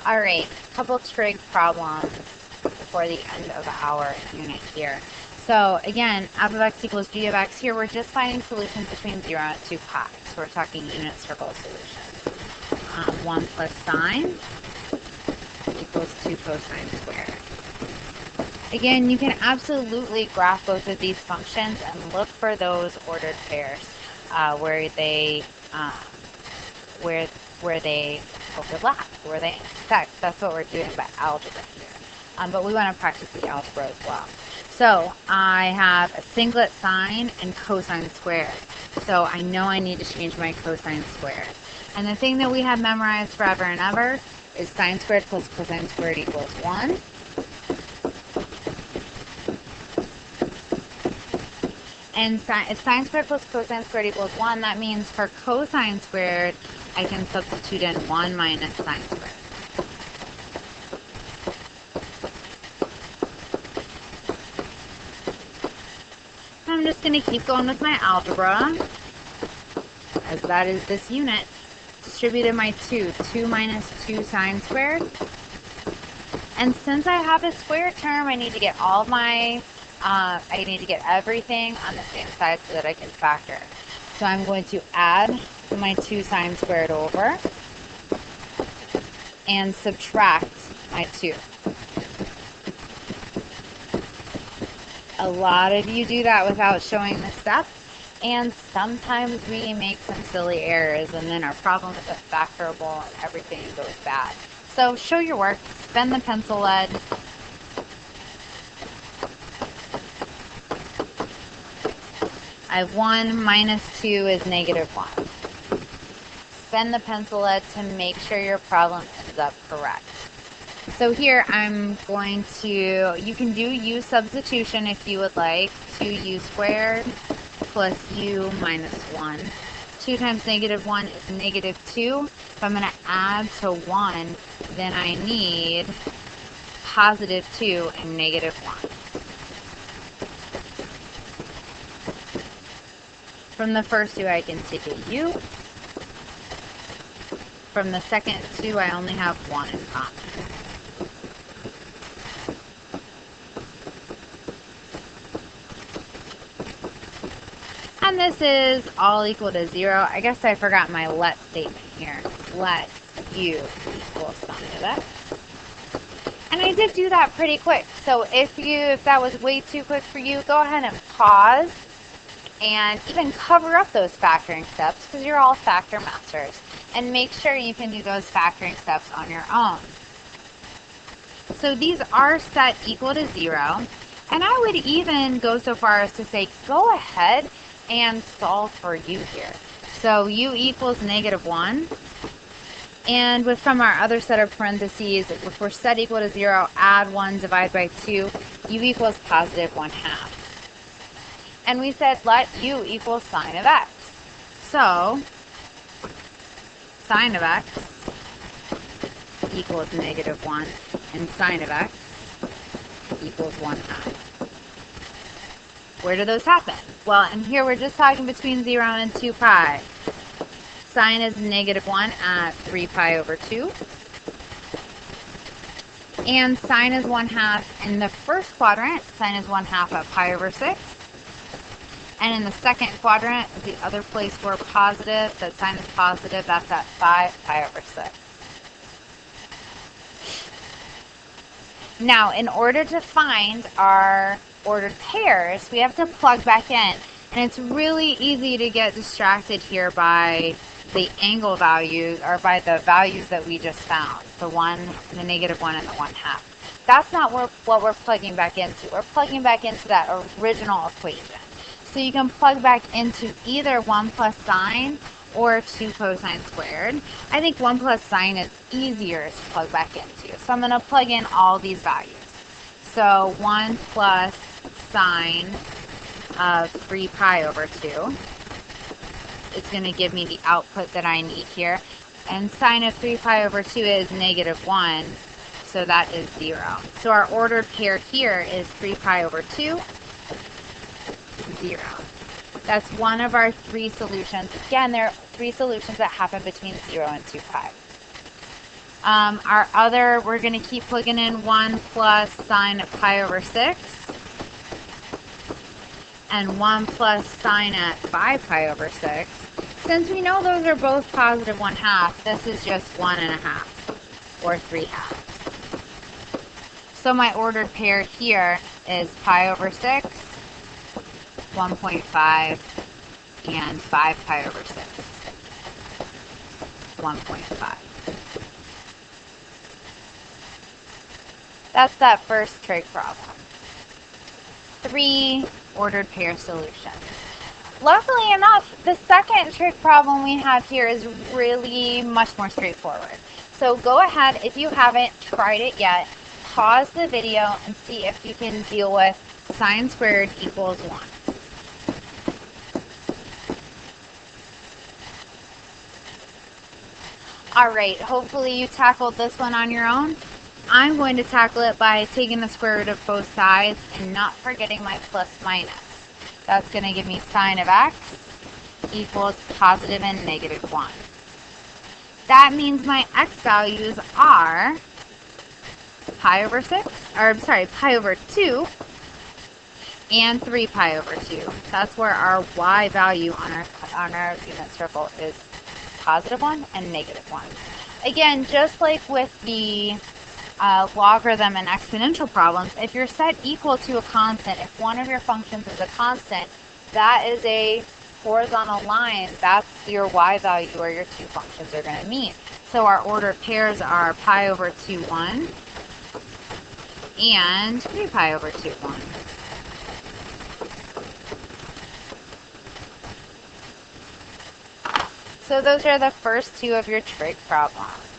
All right, a couple trig problems before the end of our unit here. So again, f of x equals g of x. Here we're just finding solutions between 0 and 2 pi. So we're talking unit circle solutions. 1 plus sine equals 2 cosine squared. Again, you can absolutely graph both of these functions and look for those ordered pairs where they overlap, where they intersect. That's what we're doing by algebra here. But we want to practice the algebra as well. So I have a singlet sine and cosine squared. So I know I need to change my cosine squared. And the thing that we have memorized forever and ever is sine squared plus cosine squared equals 1. And if sine squared plus cosine squared equals 1, that means for cosine squared, I can substitute in 1 minus sine squared. I'm just going to keep going with my algebra, as that is this unit. Distributed my 2 minus 2 sine squared. And since I have a square term, I need to get all of my, I need to get everything on the same side so that I can factor. So I'm going to add my 2 sine squared over and subtract my 2. A lot of you do that without showing the steps, and sometimes we make some silly errors and then our problem isn't factorable and everything goes bad. So show your work, spin the pencil lead. I have 1 minus 2 is negative 1. Spin the pencil lead to make sure your problem ends up correct. So here I'm going to, you can do u substitution if you would like. 2u squared plus u minus 1. 2 times negative 1 is negative 2. If I'm going to add to 1, then I need positive 2 and negative 1. From the first 2, I can take a u. From the second 2, I only have 1 in common. And this is all equal to 0. I guess I forgot my let statement here. Let u equal sine of x. And I did do that pretty quick. So if that was way too quick for you, go ahead and pause and even cover up those factoring steps because you're all factor masters. And make sure you can do those factoring steps on your own. So these are set equal to 0. And I would even go so far as to say, go ahead and solve for u here. So u equals negative 1. And from our other set of parentheses, if we're set equal to 0, add 1, divide by 2, u equals positive 1/2. And we said let u equal sine of x. So sine of x equals negative 1, and sine of x equals 1/2. Where do those happen? Well, and here we're just talking between 0 and 2 pi. Sine is negative 1 at 3 pi over 2. And sine is 1/2 in the first quadrant. Sine is 1/2 at pi over 6. And in the second quadrant, the other place where positive, that sine is positive, that's at 5 pi over 6. Now, in order to find our ordered pairs, we have to plug back in. And it's really easy to get distracted here by the angle values, or by the values that we just found. The 1, the negative 1, and the 1/2. That's not what we're plugging back into. We're plugging back into that original equation. So you can plug back into either 1 plus sine or 2 cosine squared. I think 1 plus sine is easier to plug back into. So I'm going to plug in all these values. So 1 plus sine of 3 pi over 2 is going to give me the output that I need here. And sine of 3 pi over 2 is negative 1, so that is 0. So our ordered pair here is 3 pi over 2, 0. That's one of our 3 solutions. Again, there are 3 solutions that happen between 0 and 2 pi. We're going to keep plugging in 1 plus sine of pi over 6 and 1 plus sine at 5 pi over 6. Since we know those are both positive 1/2, this is just 1.5 or 3/2. So my ordered pair here is pi over 6, 1.5, and 5 pi over 6, 1.5. That's that first trig problem. 3 ordered pair solutions. Luckily enough, the second trig problem we have here is really much more straightforward. So go ahead, if you haven't tried it yet, pause the video and see if you can deal with sine squared equals 1. Alright, hopefully you tackled this one on your own. I'm going to tackle it by taking the square root of both sides and not forgetting my plus minus. That's going to give me sine of x equals positive and negative 1. That means my x values are pi over 2 and 3 pi over 2. That's where our y value on our unit circle is positive 1 and negative 1. Again, just like with the logarithm and exponential problems, if you're set equal to a constant, if one of your functions is a constant, that is a horizontal line. That's your y value where your two functions are going to meet. So our ordered pairs are pi over 2, 1 and 3 pi over 2, 1. So those are the first two of your trig problems.